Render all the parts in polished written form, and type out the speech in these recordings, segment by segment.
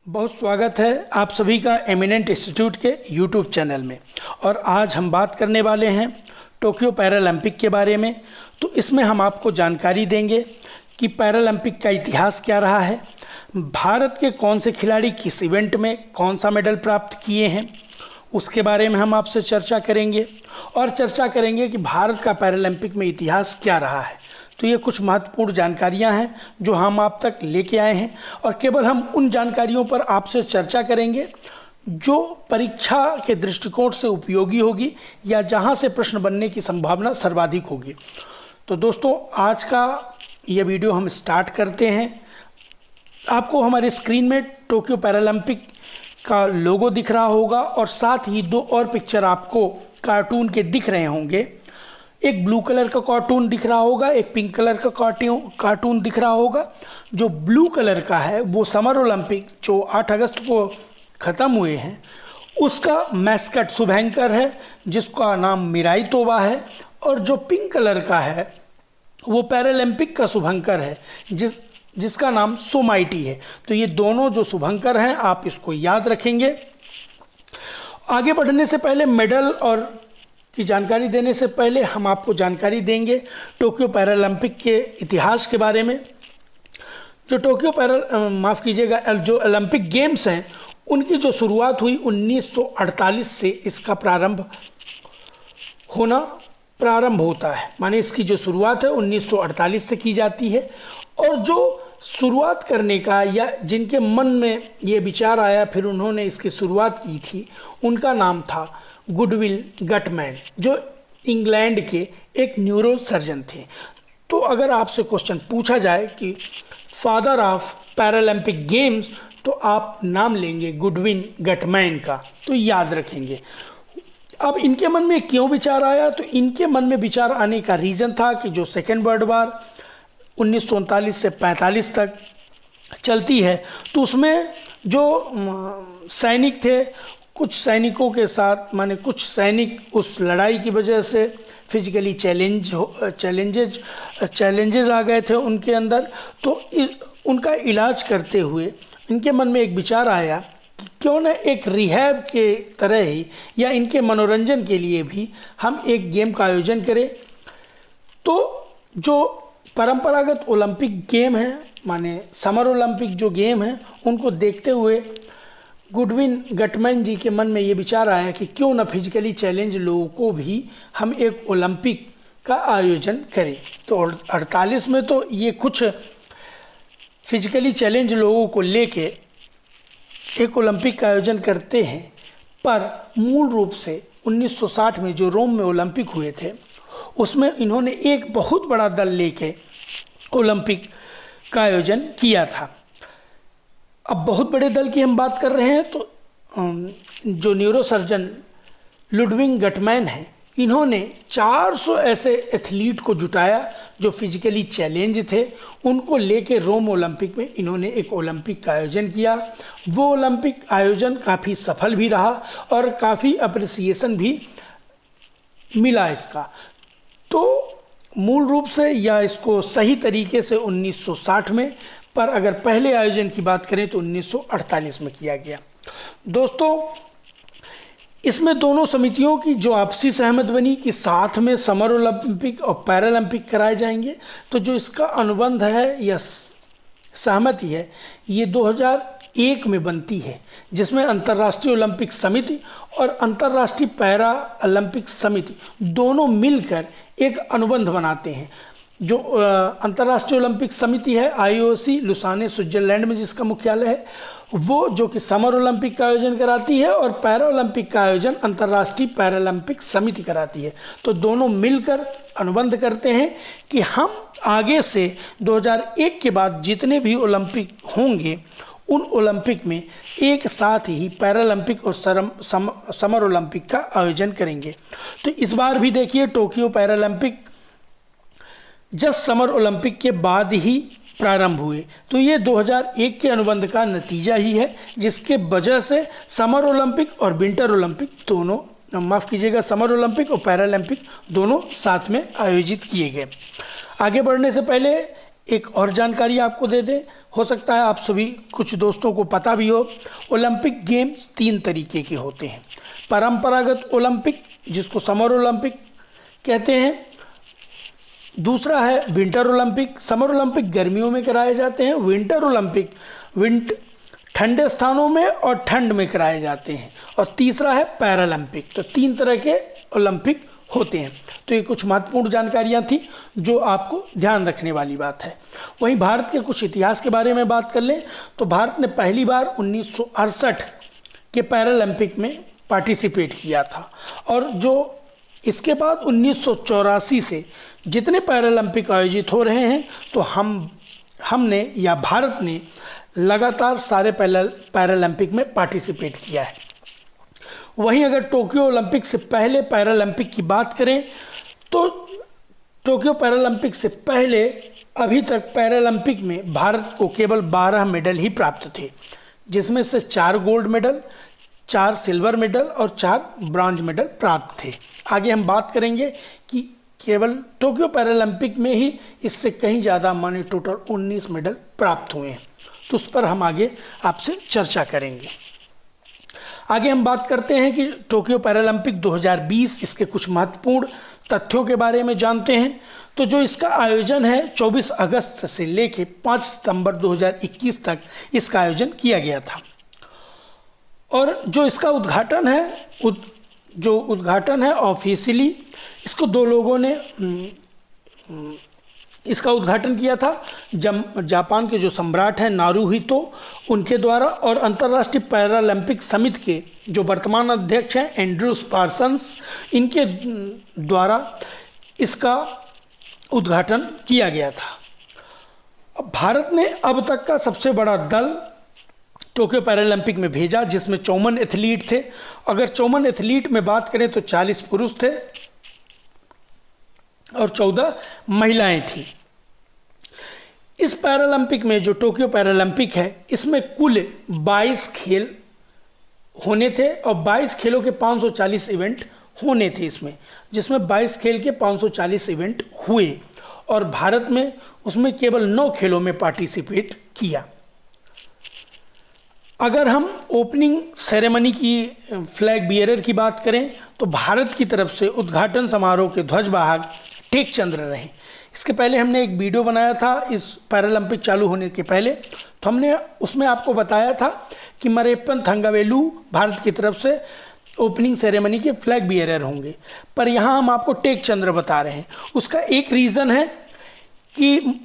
बहुत स्वागत है आप सभी का एमिनेंट इंस्टीट्यूट के यूट्यूब चैनल में। और आज हम बात करने वाले हैं टोक्यो पैरालंपिक के बारे में। तो इसमें हम आपको जानकारी देंगे कि पैरालंपिक का इतिहास क्या रहा है, भारत के कौन से खिलाड़ी किस इवेंट में कौन सा मेडल प्राप्त किए हैं, उसके बारे में हम आपसे चर्चा करेंगे। और चर्चा करेंगे कि भारत का पैरालंपिक में इतिहास क्या रहा है। तो ये कुछ महत्वपूर्ण जानकारियां हैं जो हम आप तक लेके आए हैं, और केवल हम उन जानकारियों पर आपसे चर्चा करेंगे जो परीक्षा के दृष्टिकोण से उपयोगी होगी या जहां से प्रश्न बनने की संभावना सर्वाधिक होगी। तो दोस्तों, आज का ये वीडियो हम स्टार्ट करते हैं। आपको हमारे स्क्रीन में टोक्यो पैरालंपिक का लोगो दिख रहा होगा और साथ ही दो और पिक्चर आपको कार्टून के दिख रहे होंगे। एक ब्लू कलर का कार्टून दिख रहा होगा, एक पिंक कलर का कार्टून दिख रहा होगा। जो ब्लू कलर का है वो समर ओलंपिक जो 8 अगस्त को ख़त्म हुए हैं उसका मैस्कट शुभंकर है, जिसका नाम मिराई तोबा है। और जो पिंक कलर का है वो पैरालंपिक का शुभंकर है, जिसका नाम सोमाइटी है। तो ये दोनों जो शुभंकर हैं आप इसको याद रखेंगे। आगे बढ़ने से पहले मेडल और की जानकारी देने से पहले हम आपको जानकारी देंगे टोक्यो पैरालंपिक के इतिहास के बारे में। जो जो ओलंपिक गेम्स हैं उनकी जो शुरुआत हुई 1948 से इसका प्रारंभ होता है। माने इसकी जो शुरुआत है 1948 से की जाती है। और जो शुरुआत करने का या जिनके मन में ये विचार आया फिर उन्होंने इसकी शुरुआत की थी, उनका नाम था गुडविल गटमैन, जो इंग्लैंड के एक न्यूरो सर्जन थे। तो अगर आपसे क्वेश्चन पूछा जाए कि फादर ऑफ पैरालंपिक गेम्स, तो आप नाम लेंगे गुडविन गटमैन का, तो याद रखेंगे। अब इनके मन में क्यों विचार आया, तो इनके मन में विचार आने का रीज़न था कि जो सेकेंड वर्ल्ड वार 1939 से 45 तक चलती है, तो उसमें जो सैनिक थे, कुछ सैनिकों के साथ माने कुछ सैनिक उस लड़ाई की वजह से फिजिकली चैलेंजेस आ गए थे उनके अंदर। तो उनका इलाज करते हुए इनके मन में एक विचार आया कि क्यों न एक रिहैब के तरह ही या इनके मनोरंजन के लिए भी हम एक गेम का आयोजन करें। तो जो परंपरागत ओलंपिक गेम है माने समर ओलंपिक जो गेम है, उनको देखते हुए गुडविन गटमैन जी के मन में ये विचार आया कि क्यों ना फिजिकली चैलेंज लोगों को भी हम एक ओलंपिक का आयोजन करें। तो 48 में तो ये कुछ फिजिकली चैलेंज लोगों को लेके एक ओलंपिक का आयोजन करते हैं, पर मूल रूप से 1960 में जो रोम में ओलंपिक हुए थे उसमें इन्होंने एक बहुत बड़ा दल लेके ओलंपिक का आयोजन किया था। अब बहुत बड़े दल की हम बात कर रहे हैं, तो जो न्यूरोसर्जन लुडविग गटमैन हैं, इन्होंने 400 ऐसे एथलीट को जुटाया जो फिजिकली चैलेंज थे। उनको लेके रोम ओलंपिक में इन्होंने एक ओलंपिक का आयोजन किया। वो ओलंपिक आयोजन काफ़ी सफल भी रहा और काफ़ी अप्रिसिएशन भी मिला इसका। तो मूल रूप से या इसको सही तरीके से 1960 में, पर अगर पहले आयोजन की बात करें तो 1948 में किया गया। दोस्तों, इसमें दोनों समितियों की जो आपसी सहमत बनी कि साथ में समर ओलंपिक और पैरालंपिक कराए जाएंगे। तो जो इसका अनुबंध है या सहमति है ये 2001 में बनती है, जिसमें अंतर्राष्ट्रीय ओलंपिक समिति और अंतर्राष्ट्रीय पैरा ओलंपिक समिति दोनों मिलकर एक अनुबंध बनाते हैं। जो अंतर्राष्ट्रीय ओलंपिक समिति है IOC लुसाने स्विट्जरलैंड में जिसका मुख्यालय है, वो जो कि समर ओलंपिक का आयोजन कराती है, और पैरा ओलंपिक का आयोजन अंतर्राष्ट्रीय पैरालंपिक समिति कराती है। तो दोनों मिलकर अनुबंध करते हैं कि हम आगे से 2001 के बाद जितने भी ओलंपिक होंगे उन ओलंपिक में एक साथ ही पैरालंपिक और समर ओलंपिक का आयोजन करेंगे। तो इस बार भी देखिए Tokyo Paralympic just summer Olympic के बाद ही प्रारंभ हुए। तो ये 2001 के अनुबंध का नतीजा ही है, जिसके वजह से समर ओलंपिक और विंटर ओलंपिक दोनों, माफ़ कीजिएगा, समर ओलंपिक और पैरालंपिक दोनों साथ में आयोजित किए गए। आगे बढ़ने से पहले एक और जानकारी आपको दे दें, हो सकता है आप सभी कुछ दोस्तों को पता भी हो। ओलंपिक गेम्स 3 तरीके के होते हैं। परंपरागत ओलंपिक, जिसको समर ओलंपिक कहते हैं। दूसरा है विंटर ओलंपिक। समर ओलंपिक गर्मियों में कराए जाते हैं। विंटर ओलंपिक ठंडे स्थानों में और ठंड में कराए जाते हैं। और तीसरा है पैरालंपिक। तो 3 तरह के ओलंपिक होते हैं। तो ये कुछ महत्वपूर्ण जानकारियां थी जो आपको ध्यान रखने वाली बात है। वहीं भारत के कुछ इतिहास के बारे में बात कर लें तो भारत ने पहली बार 1968 के पैरालंपिक में पार्टिसिपेट किया था। और जो इसके बाद 1984 से जितने पैरालंपिक आयोजित हो रहे हैं, तो हमने या भारत ने लगातार सारे पैरालंपिक में पार्टिसिपेट किया है। वहीं अगर टोक्यो ओलंपिक से पहले पैरालंपिक की बात करें तो टोक्यो पैरालंपिक से पहले अभी तक पैरालंपिक में भारत को केवल 12 मेडल ही प्राप्त थे, जिसमें से 4 गोल्ड मेडल, 4 सिल्वर मेडल और 4 ब्रॉन्ज मेडल प्राप्त थे। आगे हम बात करेंगे कि केवल टोक्यो पैरालंपिक में ही इससे कहीं ज़्यादा माने टोटल 19 मेडल प्राप्त हुए हैं। तो उस पर हम आगे आपसे चर्चा करेंगे। आगे हम बात करते हैं कि टोक्यो पैरालंपिक 2020 इसके कुछ महत्वपूर्ण तथ्यों के बारे में जानते हैं। तो जो इसका आयोजन है 24 अगस्त से लेकर 5 सितंबर 2021 तक इसका आयोजन किया गया था। और जो इसका उद्घाटन है ऑफिशियली इसको 2 लोगों ने इसका उद्घाटन किया था। जापान के जो सम्राट हैं नारुहितो, उनके द्वारा, और अंतर्राष्ट्रीय पैरालंपिक समिति के जो वर्तमान अध्यक्ष हैं एंड्रूस पार्सन्स, इनके द्वारा इसका उद्घाटन किया गया था। भारत ने अब तक का सबसे बड़ा दल टोक्यो पैरालंपिक में भेजा, जिसमें 54 एथलीट थे। अगर 54 एथलीट में बात करें तो 40 पुरुष थे और 14 महिलाएं थी। इस पैरालंपिक में जो टोक्यो पैरालंपिक है, इसमें कुल 22 खेल होने थे और 22 खेलों के 540 इवेंट होने थे इसमें, जिसमें 22 खेल के 540 इवेंट हुए और भारत में उसमें केवल 9 खेलों में पार्टिसिपेट किया। अगर हम ओपनिंग सेरेमनी की फ्लैग बियरर की बात करें तो भारत की तरफ से उद्घाटन समारोह के ध्वजवाहक टेक चंद्र रहे। इसके पहले हमने एक वीडियो बनाया था इस पैरालंपिक चालू होने के पहले, तो हमने उसमें आपको बताया था कि मरियप्पन थंगावेलु भारत की तरफ से ओपनिंग सेरेमनी के फ्लैग बियरर होंगे, पर यहाँ हम आपको टेक चंद्र बता रहे हैं। उसका एक रीज़न है कि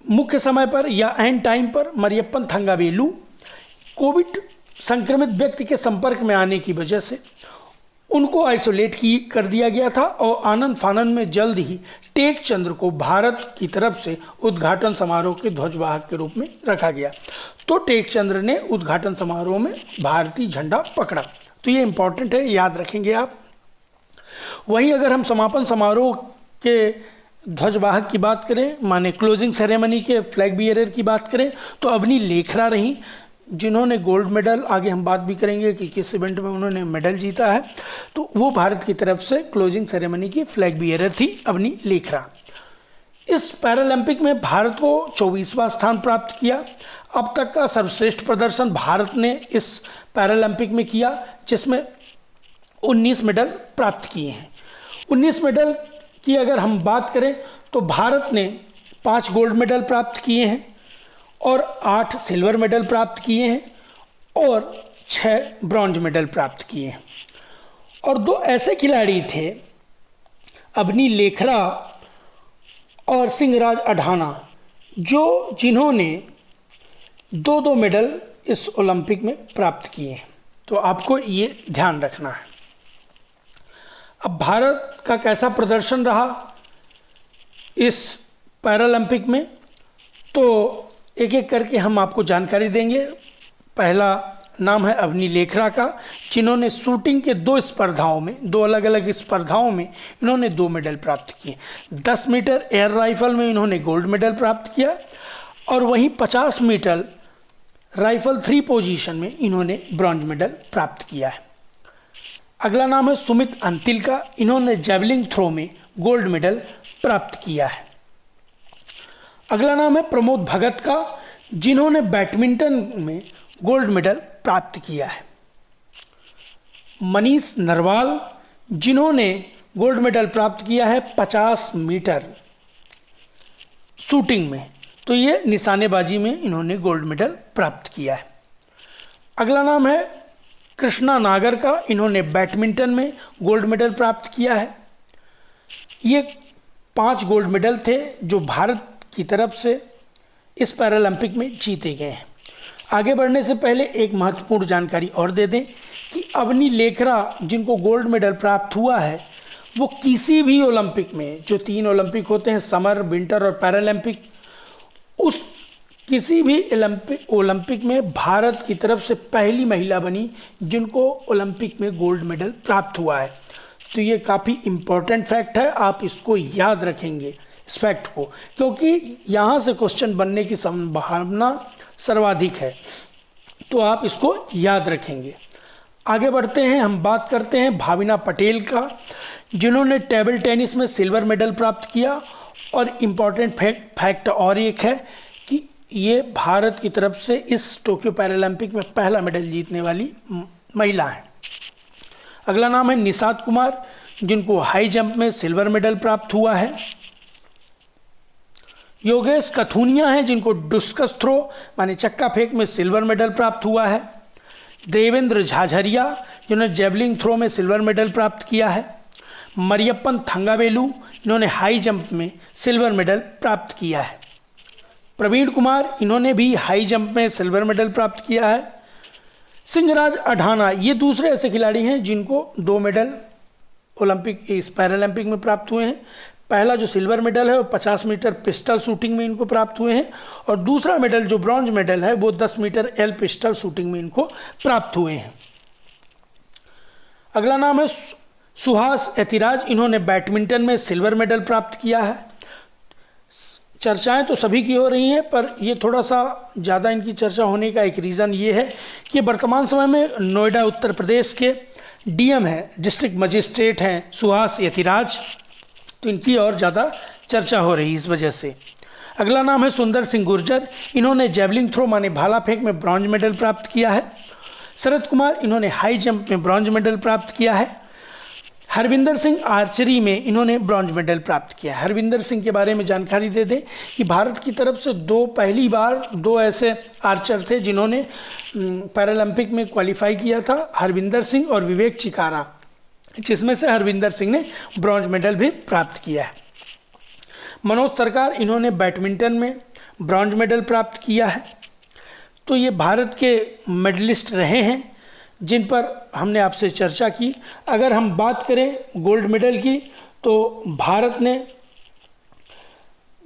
मुख्य समय पर या एंड टाइम पर मरियप्पन थंगावेलु कोविड संक्रमित व्यक्ति के संपर्क में आने की वजह से उनको आइसोलेट कर दिया गया था और आनंद फानन में जल्द ही टेक चंद्र को भारत की तरफ से उद्घाटन समारोह के ध्वजवाहक के रूप में रखा गया। तो टेक चंद्र ने उद्घाटन समारोह में भारतीय झंडा पकड़ा। तो ये इम्पॉर्टेंट है, याद रखेंगे आप। वहीं अगर हम समापन समारोह के ध्वजवाहक की बात करें, माने क्लोजिंग सेरेमनी के फ्लैग बियरर की बात करें, तो अवनी लेखरा रही, जिन्होंने गोल्ड मेडल, आगे हम बात भी करेंगे कि किस इवेंट में उन्होंने मेडल जीता है, तो वो भारत की तरफ से क्लोजिंग सेरेमनी की फ्लैग बियरर थी अवनी लेखरा। इस पैरालंपिक में भारत को 24वां स्थान प्राप्त किया। अब तक का सर्वश्रेष्ठ प्रदर्शन भारत ने इस पैरालंपिक में किया, जिसमें 19 मेडल प्राप्त किए हैं। 19 मेडल की अगर हम बात करें तो भारत ने 5 गोल्ड मेडल प्राप्त किए हैं और 8 सिल्वर मेडल प्राप्त किए हैं और 6 ब्रॉन्ज मेडल प्राप्त किए हैं। और 2 ऐसे खिलाड़ी थे, अवनी लेखरा और सिंहराज अढाना, जिन्होंने 2-2 मेडल इस ओलंपिक में प्राप्त किए हैं। तो आपको ये ध्यान रखना है। अब भारत का कैसा प्रदर्शन रहा इस पैरालंपिक में, तो एक एक करके हम आपको जानकारी देंगे। पहला नाम है अवनी लेखरा का, जिन्होंने शूटिंग के 2 स्पर्धाओं में, 2 अलग अलग स्पर्धाओं में इन्होंने 2 मेडल प्राप्त किए। 10 मीटर एयर राइफल में इन्होंने गोल्ड मेडल प्राप्त किया और वहीं 50 मीटर राइफल 3 पोजीशन में इन्होंने ब्रॉन्ज मेडल प्राप्त किया है। अगला नाम है सुमित अंतिल का, इन्होंने जैवलिन थ्रो में गोल्ड मेडल प्राप्त किया है। अगला नाम है प्रमोद भगत का, जिन्होंने बैडमिंटन में गोल्ड मेडल प्राप्त किया है। मनीष नरवाल, जिन्होंने गोल्ड मेडल प्राप्त किया है 50 मीटर शूटिंग में, तो ये निशानेबाजी में इन्होंने गोल्ड मेडल प्राप्त किया है। अगला नाम है कृष्णा नागर का, इन्होंने बैडमिंटन में गोल्ड मेडल प्राप्त किया है। ये 5 गोल्ड मेडल थे जो भारत की तरफ से इस पैरालंपिक में जीते गए हैं। आगे बढ़ने से पहले एक महत्वपूर्ण जानकारी और दे दें कि अवनी लेखरा, जिनको गोल्ड मेडल प्राप्त हुआ है, वो किसी भी ओलंपिक में, जो 3 ओलंपिक होते हैं, समर, विंटर और पैरालंपिक, उस किसी भी ओलंपिक में भारत की तरफ से पहली महिला बनी जिनको ओलंपिक में गोल्ड मेडल प्राप्त हुआ है। तो ये काफ़ी इम्पोर्टेंट फैक्ट है, आप इसको याद रखेंगे इस फैक्ट को, क्योंकि यहाँ से क्वेश्चन बनने की संभावना सर्वाधिक है, तो आप इसको याद रखेंगे। आगे बढ़ते हैं, हम बात करते हैं भाविना पटेल का, जिन्होंने टेबल टेनिस में सिल्वर मेडल प्राप्त किया। और इम्पॉर्टेंट फैक्ट और एक है कि ये भारत की तरफ से इस टोक्यो पैरालंपिक में पहला मेडल जीतने वाली महिला है। अगला नाम है निषाद कुमार, जिनको हाई जंप में सिल्वर मेडल प्राप्त हुआ है। योगेश कथुनिया हैं, जिनको डिस्कस थ्रो माने चक्का फेंक में सिल्वर मेडल प्राप्त हुआ है। देवेंद्र झाझरिया, जिन्होंने जेवलिंग थ्रो में सिल्वर मेडल प्राप्त किया है। मरियप्पन थंगावेलू, इन्होंने हाई जंप में सिल्वर मेडल प्राप्त किया है। प्रवीण कुमार, इन्होंने भी हाई जंप में सिल्वर मेडल प्राप्त किया है। सिंहराज अढाना, ये दूसरे ऐसे खिलाड़ी हैं जिनको 2 मेडल ओलंपिक इस पैरालंपिक में प्राप्त हुए हैं। पहला जो सिल्वर मेडल है वो 50 मीटर पिस्टल शूटिंग में इनको प्राप्त हुए हैं, और दूसरा मेडल जो ब्रॉन्ज मेडल है वो 10 मीटर एल पिस्टल शूटिंग में इनको प्राप्त हुए हैं। अगला नाम है सुहास एतिराज, इन्होंने बैडमिंटन में सिल्वर मेडल प्राप्त किया है। चर्चाएं तो सभी की हो रही हैं, पर ये थोड़ा सा ज़्यादा इनकी चर्चा होने का एक रीज़न ये है कि वर्तमान समय में नोएडा उत्तर प्रदेश के डीएम हैं, डिस्ट्रिक्ट मजिस्ट्रेट हैं सुहास एतिराज, तो इनकी और ज़्यादा चर्चा हो रही है इस वजह से। अगला नाम है सुंदर सिंह गुर्जर, इन्होंने जेवलिंग थ्रो माने भाला फेंक में ब्रॉन्ज मेडल प्राप्त किया है। शरद कुमार, इन्होंने हाई जंप में ब्रॉन्ज मेडल प्राप्त किया है। हरविंदर सिंह आर्चरी में इन्होंने ब्रॉन्ज मेडल प्राप्त किया है। हरविंदर सिंह के बारे में जानकारी दे दें कि भारत की तरफ से पहली बार 2 ऐसे आर्चर थे जिन्होंने पैरालंपिक में क्वालिफाई किया था, हरविंदर सिंह और विवेक चिकारा, जिसमें से हरविंदर सिंह ने ब्रॉन्ज मेडल भी प्राप्त किया है। मनोज सरकार, इन्होंने बैडमिंटन में ब्रॉन्ज मेडल प्राप्त किया है। तो ये भारत के मेडलिस्ट रहे हैं जिन पर हमने आपसे चर्चा की। अगर हम बात करें गोल्ड मेडल की, तो भारत ने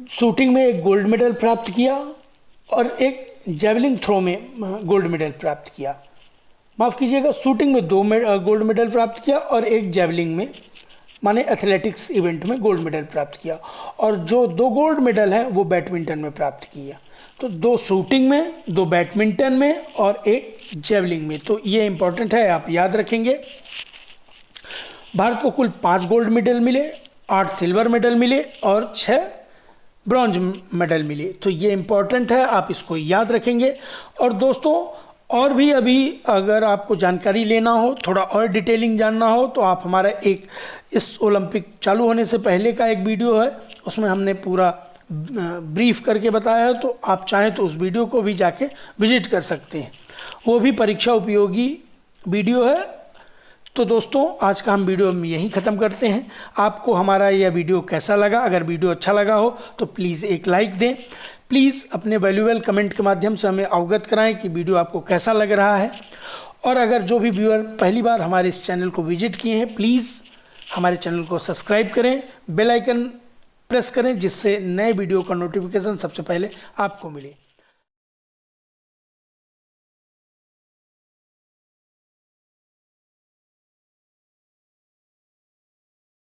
शूटिंग में एक गोल्ड मेडल प्राप्त किया और एक जेवलिंग थ्रो में गोल्ड मेडल प्राप्त किया। माफ़ कीजिएगा, शूटिंग में 2 गोल्ड मेडल प्राप्त किया और एक जेवलिंग में माने एथलेटिक्स इवेंट में गोल्ड मेडल प्राप्त किया, और जो 2 गोल्ड मेडल हैं वो बैडमिंटन में प्राप्त किया। तो 2 शूटिंग में, 2 बैडमिंटन में और 1 जेवलिंग में। तो ये इंपॉर्टेंट है, आप याद रखेंगे। भारत को कुल 5 गोल्ड मेडल मिले, 8 सिल्वर मेडल मिले और 6 ब्रॉन्ज मेडल मिले। तो ये इंपॉर्टेंट है, आप इसको याद रखेंगे। और दोस्तों, और भी अभी अगर आपको जानकारी लेना हो, थोड़ा और डिटेलिंग जानना हो, तो आप हमारा एक इस ओलंपिक चालू होने से पहले का एक वीडियो है, उसमें हमने पूरा ब्रीफ करके बताया है, तो आप चाहें तो उस वीडियो को भी जाके विजिट कर सकते हैं। वो भी परीक्षा उपयोगी वीडियो है। तो दोस्तों, आज का हम वीडियो में यहीं ख़त्म करते हैं। आपको हमारा यह वीडियो कैसा लगा? अगर वीडियो अच्छा लगा हो तो प्लीज़ एक लाइक दें। प्लीज़ अपने वैल्यूएबल कमेंट के माध्यम से हमें अवगत कराएं कि वीडियो आपको कैसा लग रहा है। और अगर जो भी व्यूअर पहली बार हमारे इस चैनल को विजिट किए हैं, प्लीज़ हमारे चैनल को सब्सक्राइब करें, बेल आइकन प्रेस करें, जिससे नए वीडियो का नोटिफिकेशन सबसे पहले आपको मिले।